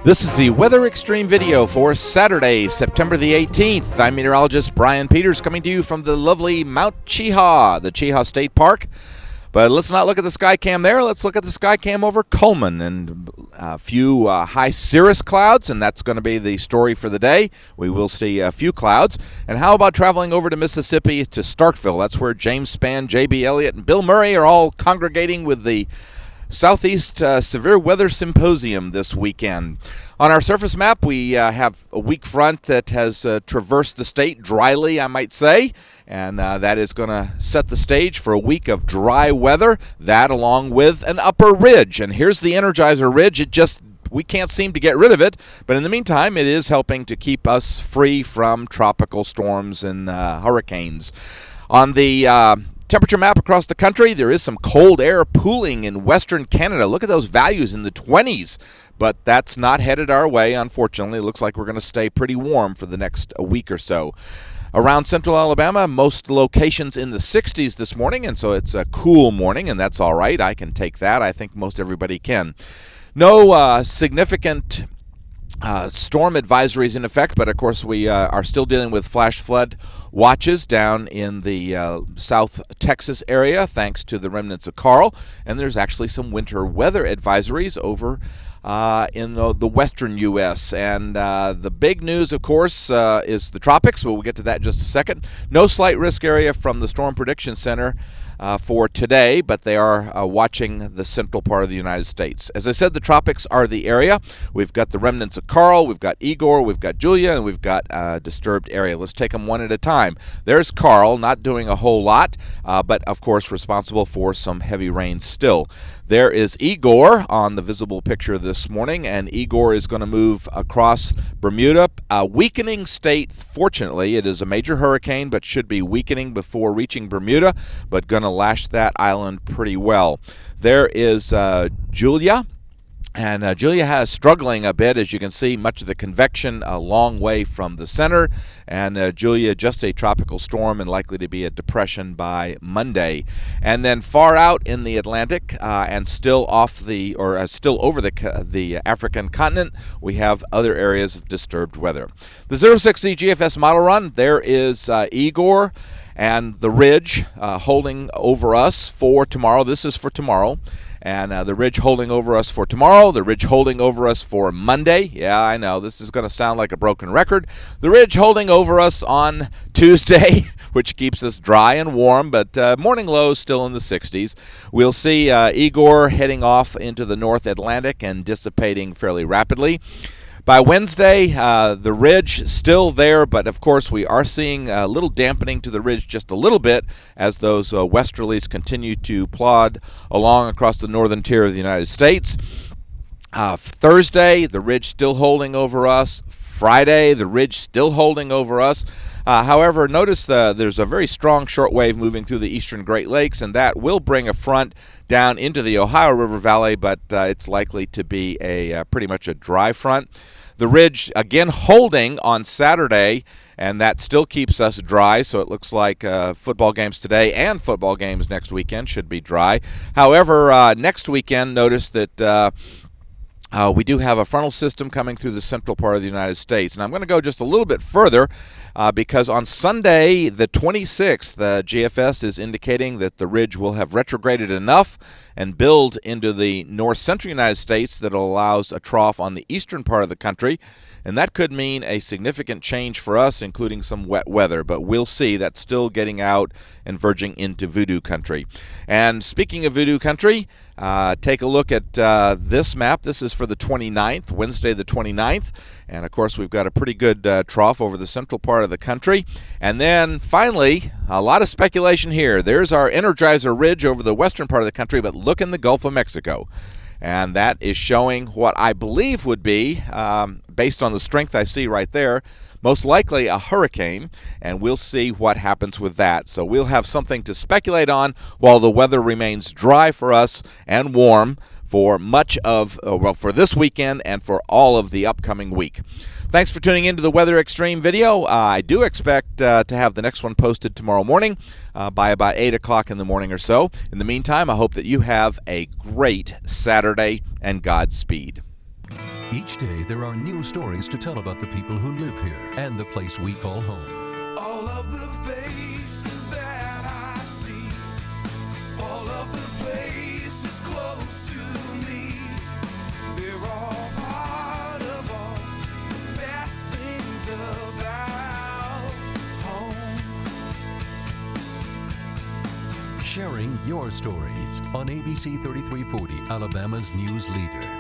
This is the Weather Xtreme video for Saturday, September the 18th. I'm meteorologist Brian Peters coming to you from the lovely Mount Cheaha, the Cheaha State Park. But let's not look at the sky cam there. Let's look at the sky cam over Coleman and a few high cirrus clouds, and that's going to be the story for the day. We will see a few clouds. And how about traveling over to Mississippi to Starkville? That's where James Spann, J.B. Elliott, and Bill Murray are all congregating with the Southeast Severe Weather Symposium this weekend. On our surface map, we have a weak front that has traversed the state dryly, I might say, and that is going to set the stage for a week of dry weather, that along with an upper ridge. And here's the Energizer Ridge. We can't seem to get rid of it, but in the meantime, it is helping to keep us free from tropical storms and hurricanes. On the temperature map across the country, there is some cold air pooling in western Canada. Look at those values in the 20s, but that's not headed our way, unfortunately. It looks like we're going to stay pretty warm for the next week or so. Around central Alabama, most locations in the 60s this morning, and so it's a cool morning, and that's all right. I can take that. I think most everybody can. No significant storm advisories in effect, but of course we are still dealing with flash flood watches down in the South Texas area thanks to the remnants of Carl, and there's actually some winter weather advisories over in the western U.S. And the big news, of course, is the tropics, but we'll get to that in just a second. No slight risk area from the Storm Prediction Center for today, but they are watching the central part of the United States. As I said, the tropics are the area. We've got the remnants of Carl, we've got Igor, we've got Julia, and we've got a disturbed area. Let's take them one at a time. There's Carl, not doing a whole lot, but of course responsible for some heavy rain still. There is Igor on the visible picture this morning, and Igor is going to move across Bermuda. A weakening state, fortunately. It is a major hurricane, but should be weakening before reaching Bermuda, but going to lash that island pretty well. There is Julia. And Julia has struggling a bit, as you can see, much of the convection a long way from the center. And Julia, just a tropical storm and likely to be a depression by Monday. And then far out in the Atlantic and still still over the African continent, we have other areas of disturbed weather. The 06Z GFS model run, there is Igor and the ridge holding over us for tomorrow. This is for tomorrow. And the ridge holding over us for tomorrow, the ridge holding over us for Monday. Yeah, I know, this is going to sound like a broken record. The ridge holding over us on Tuesday, which keeps us dry and warm, but morning lows still in the 60s. We'll see Igor heading off into the North Atlantic and dissipating fairly rapidly. By Wednesday, the ridge still there, but of course we are seeing a little dampening to the ridge just a little bit as those westerlies continue to plod along across the northern tier of the United States. Thursday, the ridge still holding over us. Friday, the ridge still holding over us. However, notice there's a very strong shortwave moving through the eastern Great Lakes, and that will bring a front down into the Ohio River Valley, but it's likely to be pretty much a dry front. The ridge, again, holding on Saturday, and that still keeps us dry, so it looks like football games today and football games next weekend should be dry. However, next weekend, notice that we do have a frontal system coming through the central part of the United States. And I'm going to go just a little bit further because on Sunday, the 26th, the GFS is indicating that the ridge will have retrograded enough and build into the north-central United States that allows a trough on the eastern part of the country. And that could mean a significant change for us, including some wet weather. But we'll see. That's still getting out and verging into voodoo country. And speaking of voodoo country, take a look at this map. This is for the 29th, Wednesday the 29th. And, of course, we've got a pretty good trough over the central part of the country. And then, finally, a lot of speculation here. There's our Energizer Ridge over the western part of the country, but look in the Gulf of Mexico. And that is showing what I believe would be, based on the strength I see right there, most likely a hurricane, and we'll see what happens with that. So we'll have something to speculate on while the weather remains dry for us and warm for much of, for this weekend and for all of the upcoming week. Thanks for tuning in to the Weather Xtreme video. I do expect to have the next one posted tomorrow morning by about 8 o'clock in the morning or so. In the meantime, I hope that you have a great Saturday, and Godspeed. Each day, there are new stories to tell about the people who live here and the place we call home. All of the faces that I see, all of the places close to me, they're all part of all the best things about home. Sharing your stories on ABC 3340, Alabama's news leader.